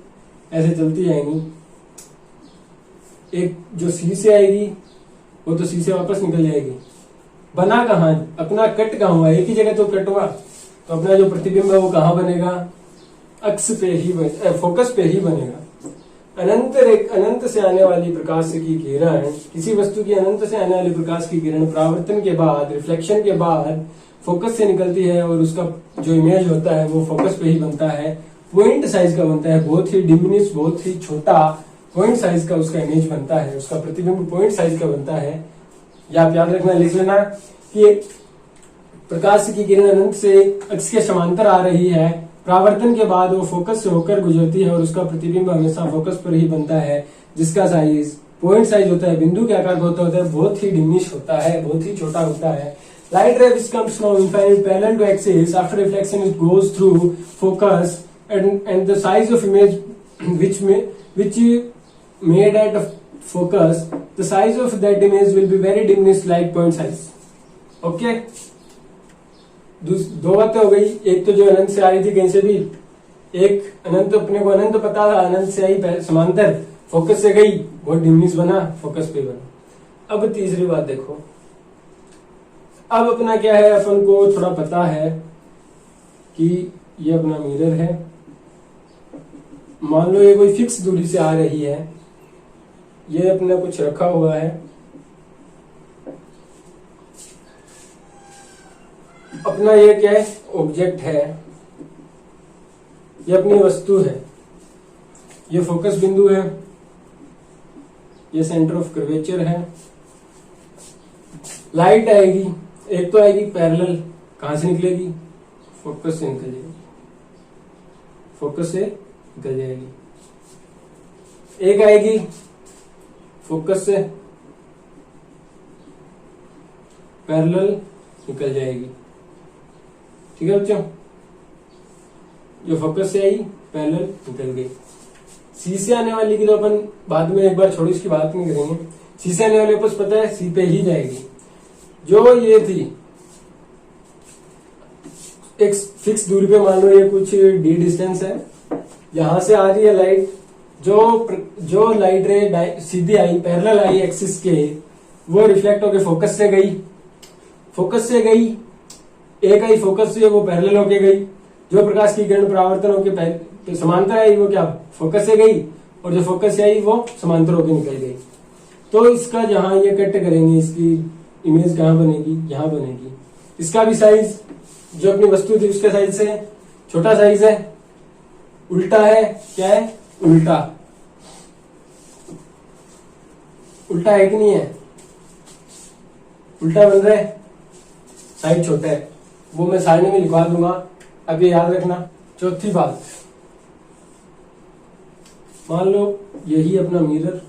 S1: ऐसे चलती जाएंगी। एक जो सी से आएगी, वो तो सी से वापस निकल जाएगी। बना कहां? अपना कट कहां हुआ? एक ही जगह तो कट हुआ, तो अपना जो प्रतिबिंब है वो कहां बनेगा? अक्ष पे ही फोकस पे ही बनेगा। अनंत से आने वाली प्रकाश की किरण, किसी वस्तु की अनंत से आने वाली प्रकाश की किरण परावर्तन के बाद, रिफ्लेक्शन के बाद फोकस से निकलती है, और उसका जो इमेज होता है वो फोकस पे ही बनता है। पॉइंट साइज का बनता है, बहुत ही डिमिनिश, बहुत ही छोटा पॉइंट साइज का उसका इमेज बनता है, उसका प्रतिबिंब पॉइंट साइज का बनता है। या आप याद रखना, लिख लेना कि प्रकाश की किरण अनंत से अक्ष के समांतर आ रही है, परावर्तन के बाद वो फोकस से होकर गुजरती है, और उसका प्रतिबिंब हमेशा फोकस पर ही बनता है, जिसका साइज पॉइंट साइज होता है, बिंदु के आकार का होता है, बहुत ही डिमिनिश होता है, बहुत ही छोटा होता है। Light ray which comes from infinite parallel to axis, after reflection it goes through focus, and the size of image which made at focus, the size of that image will be very diminished like point size. Okay? दो बातें हो गई। एक तो जो अनंत से आ रही थी कहीं से भी, एक अनंत, अपने को अनंत पता था, अनंत से आई समांतर, फोकस से गई, बहुत डिमिनिश बना, फोकस पे बना। अब तीसरी बात देखो, अब अपना क्या है, अपन को थोड़ा पता है कि ये अपना मिरर है। मान लो ये कोई फिक्स दूरी से आ रही है, ये अपना कुछ रखा हुआ है, अपना ये क्या है? ऑब्जेक्ट है, ये अपनी वस्तु है, ये फोकस बिंदु है, ये सेंटर ऑफ कर्वेचर है। लाइट आएगी, एक तो आएगी पैरेलल, कहां से निकलेगी? फोकस से निकल जाएगी, फोकस से निकल जाएगी। एक आएगी फोकस से पैरेलल निकल जाएगी। ठीक है बच्चों, जो फोकस से आई पैरेलल निकल गई। सी से आने वाली की तो अपन बाद में एक बार छोड़ो, इसकी बात नहीं करेंगे। सी से आने वाली वापस पता है सी पे ही जाएगी। जो ये थी एक फिक्स दूरी पे, मान लो ये कुछ डी डिस्टेंस है, यहां से आ रही है लाइट, जो लाइट रे सीधी आई पैरेलल आई एक्सिस के, वो रिफ्लेक्ट होके फोकस से गई, एक आई फोकस से, वो पैरेलल होके गई। जो प्रकाश की किरण परावर्तन होके समांतर आई वो क्या फोकस से गई, और जो फोकस से आई वो समांतर होके निकल गई। तो इसका जहां ये कट करेंगे, इसकी इमेज कहां बनेगी, यहां बनेगी। इसका भी साइज जो अपनी वस्तु थी उसके साइज से छोटा साइज है, उल्टा है। क्या है? उल्टा है कि नहीं है? उल्टा बन रहा है, साइज छोटा है, वो मैं सारणी में लिखवा दूंगा, अब ये याद रखना। चौथी बात, मान लो यही अपना मिरर,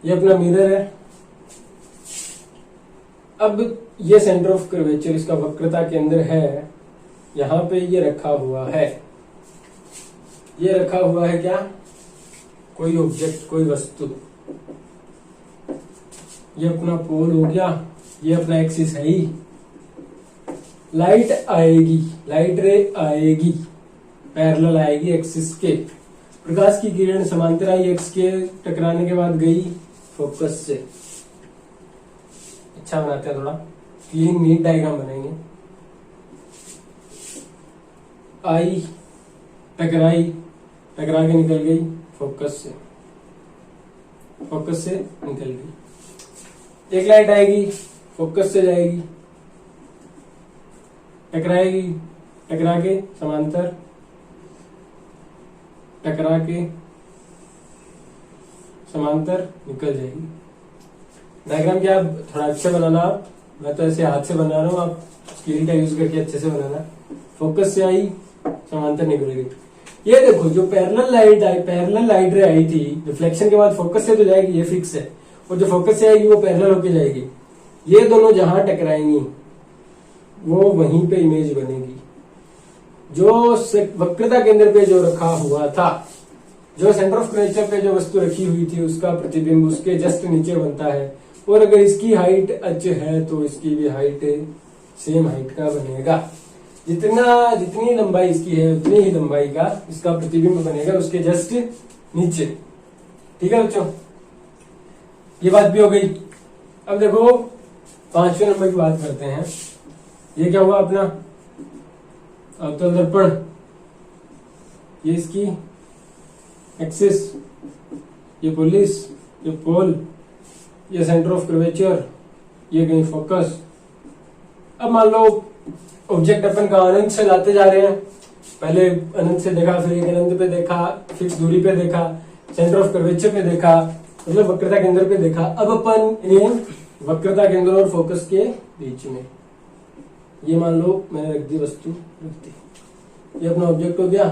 S1: ये अपना मिरर है। अब ये सेंटर ऑफ कर्वेचर इसका वक्रता केंद्र है, यहां पे ये रखा हुआ है। ये रखा हुआ है क्या? कोई ऑब्जेक्ट, कोई वस्तु। ये अपना पोल हो गया, ये अपना एक्सिस है ही। लाइट आएगी, लाइट रे आएगी, पैरेलल आएगी एक्सिस के। प्रकाश की किरण समांतर आई, एक्स के टकराने के बाद गई फोकस से। अच्छा बनाते हैं, थोड़ा क्लीन नीट डायग्राम बनाएंगे। आई, टकराई, टकरा के निकल गई फोकस से, निकल गई। एक लाइट आएगी, फोकस से जाएगी, टकराएगी, टकरा के समांतर, टकरा के समांतर निकल जाएगी। डायग्राम क्या थोड़ा अच्छे बनाना आप, मैं तो ऐसे हाथ से बना रहा हूं, आप स्केल का यूज करके अच्छे से बनाना। फोकस से आई, समांतर निकल गई। ये देखो जो पैरेलल लाइट रे आई थी, रिफ्लेक्शन के बाद फोकस से तो जाएगी, ये फिक्स है, और जो फोकस से आएगी वो पैरेलल होके जाएगी। ये दोनों जहां टकराएंगी वो वहीं पे इमेज बनेगी। जो वक्रता केंद्र पे जो रखा हुआ था, जो सेंटर ऑफ कर्वेचर पे जो वस्तु रखी हुई थी, उसका प्रतिबिंब उसके जस्ट नीचे बनता है। और अगर इसकी हाइट h है तो इसकी भी हाइट सेम हाइट का बनेगा। जितनी लंबाई इसकी है उतनी ही लंबाई का इसका प्रतिबिंब बनेगा उसके जस्ट नीचे। ठीक है बच्चों, ये बात भी हो गई। अब देखो 5वें नंबर की बात करते हैं। ये क्या हुआ अपना अवतल दर्पण, ये इसकी एक्सिस, ये पोलिस, ये पोल, ये सेंटर ऑफ कर्वेचर, ये गई फोकस। अब मान लो ऑब्जेक्ट अपन का अनंत से लाते जा रहे हैं, पहले अनंत से देखा, फिर एक अनंत पे देखा, फिक्स दूरी पे देखा, सेंटर ऑफ कर्वेचर पे देखा, मतलब वक्रता केंद्र पे देखा। अब अपन वक्रता केंद्र और फोकस के बीच में, ये मान लो मैंने रख दी वस्तु, रख दी, ये अपना ऑब्जेक्ट हो गया।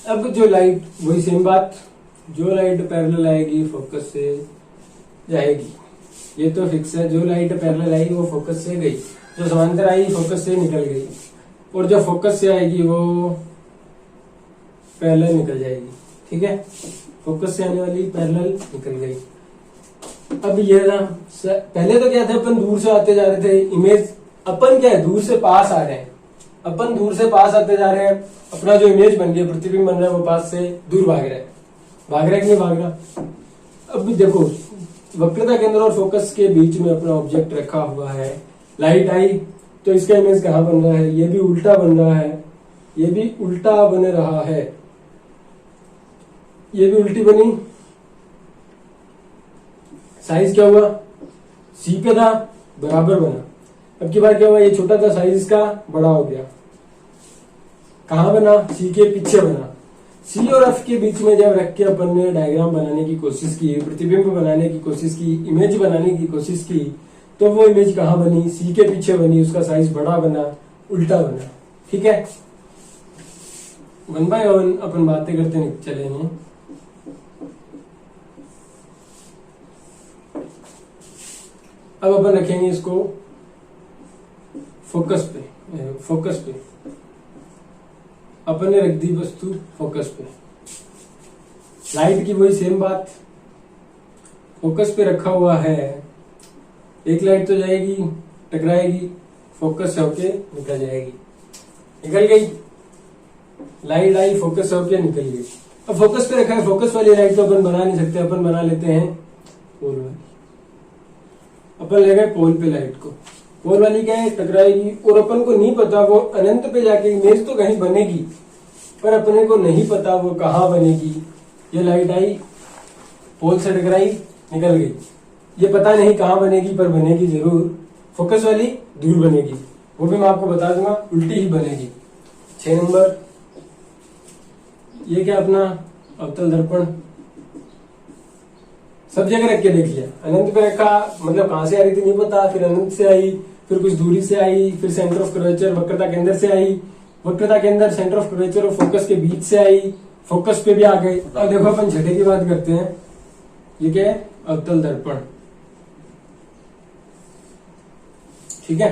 S1: अब जो लाइट, वही सेम बात, जो लाइट पैरेलल आएगी फोकस से जाएगी, ये तो फिक्स है। जो लाइट पैरेलल आई वो फोकस से गई, जो समांतर आई फोकस से निकल गई, और जो फोकस से आएगी वो पैरेलल निकल जाएगी। ठीक है, फोकस से आने वाली पैरेलल निकल गई। अब ये ना, पहले तो क्या था, अपन दूर से आते जा रहे थे, इमेज अपन क्या है दूर से पास आ रहे हैं, अपन दूर से पास आते जा रहे हैं, अपना जो इमेज बन गया, प्रतिबिंब बन रहा है, वो पास से दूर भाग रहा है। भाग रहा है कि नहीं भाग रहा? अब देखो वक्रता केंद्र और फोकस के बीच में अपना ऑब्जेक्ट रखा हुआ है, लाइट आई तो इसका इमेज कहां बन रहा है? ये भी उल्टा बन रहा है, ये भी उल्टा बन रहा है, ये भी उल्टी बनी। साइज क्या हुआ? सी पे था, बराबर बना। अब की बार क्या हुआ? ये छोटा था, साइज इसका बड़ा हो गया। कहां बना? सी के पीछे बना। सी और एफ के बीच में जब रख के अपन ने डायग्राम बनाने की कोशिश की, प्रतिबिंब बनाने की कोशिश की, इमेज बनाने की कोशिश की, तो वो इमेज कहां बनी? सी के पीछे बनी, उसका साइज बड़ा बना, उल्टा बना। ठीक है, 1 बाय 1 अपन बातें करते चलेंगे। अब अपन रखेंगे इसको फोकस पे। अपन ने रख दी वस्तु फोकस पे। लाइट की वही सेम बात, फोकस पे रखा हुआ है, एक लाइट तो जाएगी, टकराएगी, फोकस से होके निकल जाएगी, निकल गई लाइट आई, फोकस से होके निकल गई। अब फोकस पे रखा है, फोकस वाली लाइट तो अपन बना नहीं सकते, अपन बना लेते हैं पोल वाली। अपन ले गए पोल पे लाइट को, पोल वाली क्या है, टकराएगी, और अपन को नहीं पता वो अनंत पे जाके इमेज तो कहीं बनेगी, पर अपने को नहीं पता वो कहाँ बनेगी। ये लाइट आई, पोल से टकराई, निकल गई, ये पता नहीं कहाँ बनेगी, पर बनेगी जरूर। फोकस वाली दूर बनेगी, वो भी मैं आपको बता दूंगा, उल्टी ही बनेगी। 6 नंबर, ये क्या अपना अवतल दर्पण, सब जगह रख के देख लिया। अनंत पे रखा, मतलब कहां से आ रही थी नहीं पता, फिर अनंत से आई, फिर कुछ दूरी से आई, फिर सेंटर ऑफ कर्वेचर वक्रता केंद्र से आई, वक्रता के अंदर सेंटर ऑफ कर्वेचर और फोकस के बीच से आई, फोकस पे भी आ गई। अब देखो अपन छठे की बात करते हैं, ये क्या है, अवतल दर्पण। ठीक है,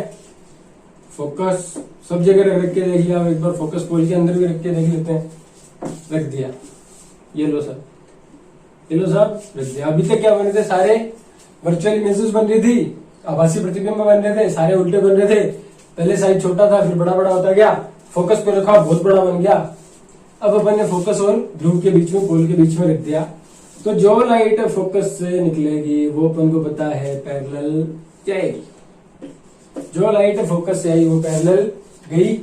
S1: फोकस सब जगह रख के देख लिया। एक बार फोकस पोल के अंदर भी रख के देख लेते हैं, रख दिया। ये लो सब रख दिया। अभी तक क्या बन रहे थे, सारे वर्चुअल इमेजेस बन रही थी, आभासी प्रतिबिंब बन रहे थे, सारे उल्टे बन रहे थे। पहले साइज छोटा था, फिर बड़ा बड़ा होता गया, फोकस पे रखा, बहुत बड़ा बन गया। अब अपन ने फोकस और ध्रुव के बीच में, पोल के बीच में रख दिया, तो जो लाइट फोकस से निकलेगी वो अपन को पता है पैरेलल जाएगी। जो लाइट फोकस से आई वो पैरेलल गई।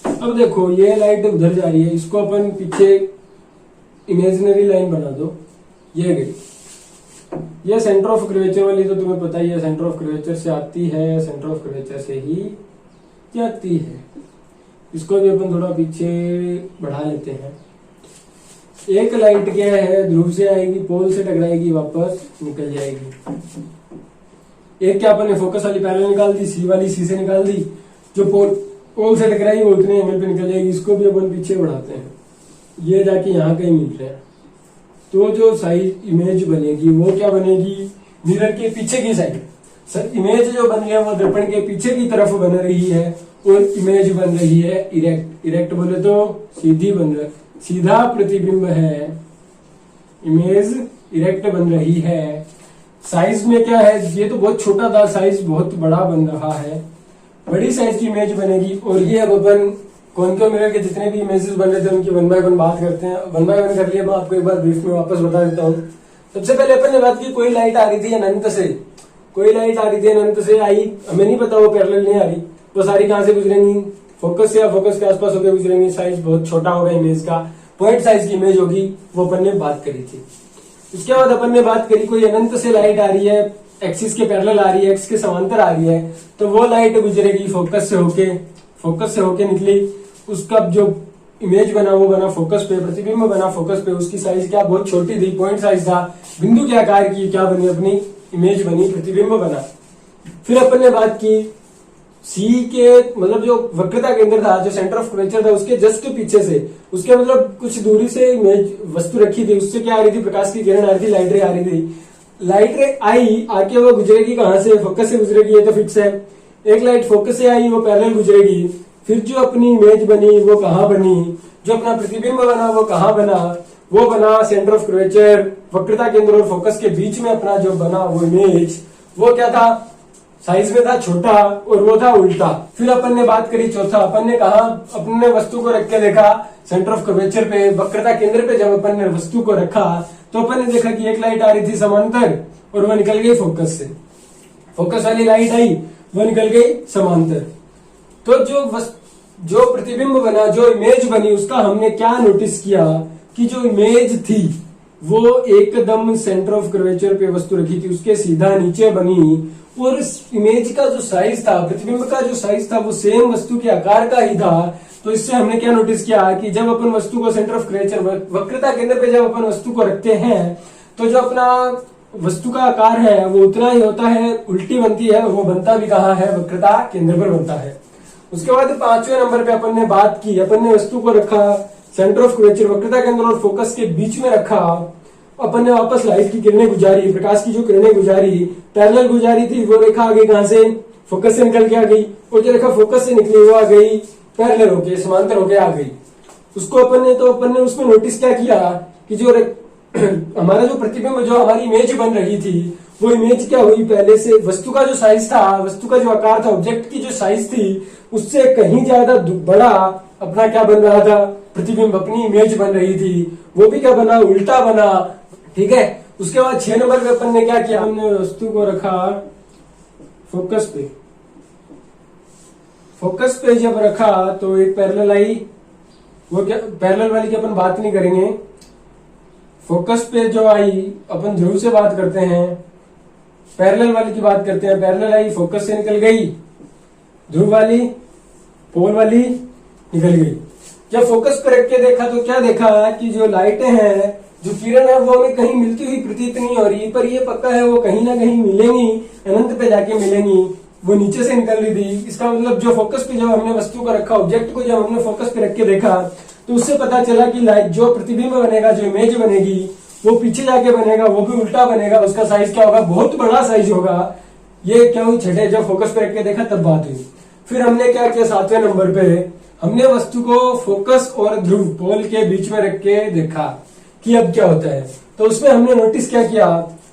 S1: अब देखो ये लाइट उधर जा रही है, इसको अपन पीछे इमेजिनरी लाइन बना दो, ये गई। ये सेंटर ऑफ कर्वेचर वाली तो तुम्हें पता ही है, सेंटर ऑफ कर्वेचर से आती है, सेंटर ऑफ कर्वेचर से ही जाती है। इसको भी अपन थोड़ा पीछे बढ़ा लेते हैं। एक लाइट क्या है, ध्रुव से आएगी, पोल से टकराएगी, वापस निकल जाएगी। एक क्या अपन ने फोकस वाली पैरेलल निकाल दी, सी वाली सी से निकाल दी, जो पोल से टकराई वो उतने एमएल पे निकल जाएगी। इसको भी अपन पीछे बढ़ाते हैं, ये जाके यहाँ कहीं मिल रहे हैं, तो जो साइज इमेज बनेगी वो क्या बनेगी, मिरर के पीछे की साइड। सर इमेज जो बन रही है वो दर्पण के पीछे की तरफ बन रही है, और इमेज बन रही है इरेक्ट। इरेक्ट बोले तो सीधी बन रही, सीधा प्रतिबिंब है, इमेज इरेक्ट बन रही है। साइज में क्या है, ये तो बहुत छोटा था, साइज बहुत बड़ा बन रहा है, बड़ी साइज की इमेज बनेगी। और ये अब अपन कॉन्केव मिरर के जितने भी इमेजेस बन रहे थे उनकी 1 बाय 1 बात करते हैं। 1 बाय 1 कर लिया, मैं आपको एक बार ब्रीफ में वापस बता देता हूँ। सबसे पहले अपन ने बात की, कोई लाइट आ रही थी अनंत से, कोई लाइट आ रही थी अनंत से आई, हमें नहीं पता वो पैरेलल नहीं आ रही, वो सारी कहां से गुजरेंगी, फोकस से या फोकस के आसपास होकर गुजरेंगी। साइज बहुत छोटा होगा इमेज का, पॉइंट साइज की इमेज होगी, वो अपन ने बात करी थी। उसके बाद अपन ने बात करी, कोई अनंत से लाइट आ रही है, एक्सिस के पैरेलल आ रही है, एक्स के समांतर आ रही है, तो वो लाइट गुजरेगी फोकस से होके निकली। उसका जो इमेज बना वो बना फोकस पे, प्रतिबिंब बना फोकस पे, उसकी साइज क्या बहुत छोटी थी, पॉइंट साइज था, बिंदु के आकार की क्या बनी, अपनी इमेज बनी, प्रतिबिंब बना। फिर अपन ने बात की सी के, मतलब जो वक्रता केंद्र था, जो सेंटर ऑफ कर्वेचर था, उसके जस्ट पीछे से, उसके मतलब कुछ दूरी से इमेज वस्तु रखी थी, उससे क्या आ रही थी, प्रकाश की किरण आ रही थी, लाइट रे आ रही थी। लाइट रे आई, आके वो गुजरेगी कहां से, फोकस से गुजरेगी, ये तो फिक्स है। एक लाइट फोकस से आई, वो पैरेलल गुजरेगी। फिर जो अपनी इमेज बनी वो कहाँ बनी, जो अपना प्रतिबिंब बना वो कहाँ बना, वो बना सेंटर ऑफ कर्वेचर, वक्रता केंद्र और फोकस के बीच में अपना जो बना वो इमेज, वो क्या था, साइज में था छोटा, और वो था उल्टा। फिर अपन ने बात करी चौथा, अपन ने कहा, अपने वस्तु को रख के देखा सेंटर ऑफ कर्वेचर पे, वक्रता केंद्र पे। जब अपन ने वस्तु को रखा तो अपन ने देखा कि एक लाइट आ रही थी समांतर, और वो निकल गई फोकस से। फोकस वाली लाइट आई, वो निकल गई समांतर। तो जो प्रतिबिंब बना, जो इमेज बनी, उसका हमने क्या नोटिस किया कि जो इमेज थी वो एकदम सेंटर ऑफ कर्वेचर पे वस्तु रखी थी, उसके सीधा नीचे बनी, और इस इमेज का जो साइज था, प्रतिबिंब का जो साइज था, वो सेम वस्तु के आकार का ही था। तो इससे हमने क्या नोटिस किया कि जब अपन वस्तु को सेंटर ऑफ कर्वेचर, वक्रता केंद्र पे जब अपन वस्तु को रखते हैं, तो जो अपना वस्तु का आकार है वो उतना ही होता है, उल्टी बनती है, और वो बनता भी कहाँ है, वक्रता केंद्र पर बनता है। उसके बाद 5वें नंबर पे अपन ने बात की, अपन ने वस्तु को रखा सेंटर ऑफ कर्वेचर, वक्रता केंद्र और फोकस के बीच में रखा, अपन ने वापस लाइट की किरणें गुजारी, प्रकाश की जो किरणें गुजारी, पैरेलल गुजारी थी, वो रेखा आ गई कहां से, फोकस से निकल के आ गई, और जो रेखा फोकस से निकली वो आ गई पैरेलल होके, समांतर होके आ गई। उसको अपन ने उसमें नोटिस क्या किया कि जो हमारा जो प्रतिबिंब, जो हमारी इमेज बन रही थी, वो इमेज क्या हुई, पहले से वस्तु का जो साइज था, वस्तु का जो आकार था, ऑब्जेक्ट की जो साइज थी, उससे कहीं ज्यादा बड़ा अपना क्या बन रहा था, प्रतिबिंब, अपनी इमेज बन रही थी। वो भी क्या बना, उल्टा बना। ठीक है। उसके बाद 6 नंबर पे अपन ने क्या किया, हमने वस्तु को रखा फोकस पे। फोकस पे जब रखा तो एक पैरेलल आई, वो क्या, पैरेलल वाली की अपन बात नहीं करेंगे। फोकस पे जो आई, अपन ध्रुव से बात करते हैं, पैरेलल वाली की बात करते हैं। पैरेलल आई, फोकस से निकल गई, ध्रुव वाली, पोल वाली निकल गई। जब फोकस पे रख के देखा तो क्या देखा कि जो लाइटें हैं, जो किरण है, वो हमें कहीं मिलती हुई प्रतीत नहीं हो रही, पर ये पक्का है वो कहीं ना कहीं मिलेंगी, अनंत पे जाके मिलेंगी। वो नीचे से निकल रही थी। इसका मतलब जो फोकस पे जब हमने वस्तु को रखा, ऑब्जेक्ट को जब हमने फोकस पे रख के देखा, तो उससे पता चला कि लाइट, जो प्रतिबिंब बनेगा, जो इमेज बनेगी, वो पीछे जाके बनेगा, वो भी उल्टा बनेगा। उसका साइज क्या होगा, बहुत बड़ा साइज होगा। ये क्या हुई, छठे जब फोकस पे रख के देखा तब बात हुई। फिर हमने क्या किया, 7वें नंबर पे हमने वस्तु को फोकस और ध्रुव, पोल के बीच में रख के देखा कि अब क्या होता है। तो उसमें हमने नोटिस क्या किया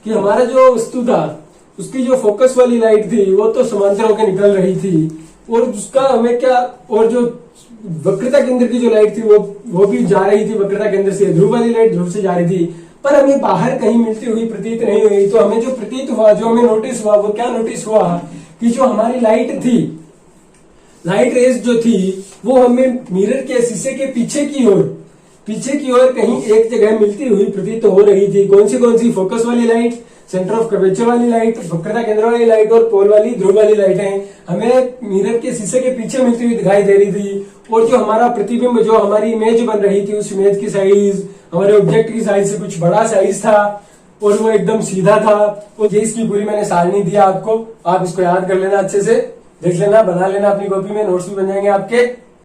S1: कि हमारा जो वस्तु था, उसकी जो फोकस वाली लाइट थी, वो तो समांतर होकर निकल रही थी, और उसका हमें क्या, और जो वक्रता केंद्र की जो लाइट थी, वो भी जा रही थी वक्रता केंद्र से। ध्रुव वाली लाइट ध्रुव से जा रही थी, पर हमें बाहर कहीं मिलती हुई प्रतीत नहीं हुई। तो हमें जो प्रतीत हुआ, जो हमें नोटिस हुआ, वो क्या नोटिस हुआ कि जो हमारी लाइट थी, लाइट रेज जो थी, वो हमें मिरर के शीशे के पीछे की ओर कहीं एक जगह मिलती हुई प्रतीत हो रही थी। कौन सी, फोकस वाली लाइट, सेंटर ऑफ कर्वेचर वाली लाइट, वक्रता केंद्र वाली लाइट, और पोल वाली, ध्रुव वाली लाइटें हमें मिरर के शीशे के पीछे मिलती हुई दिखाई दे रही थी। और जो हमारा प्रतिबिंब, जो हमारी इमेज बन रही थी, उस इमेज की साइज हमारे ऑब्जेक्ट की साइज से कुछ बड़ा साइज था, और वो एकदम सीधा था। और ये इसकी पूरी मैंने सारणी दिया आपको, आप इसको याद कर लेना, अच्छे से देख लेना, बना लेना अपनी कॉपी में, नोट्स भी बन जाएंगे आपके।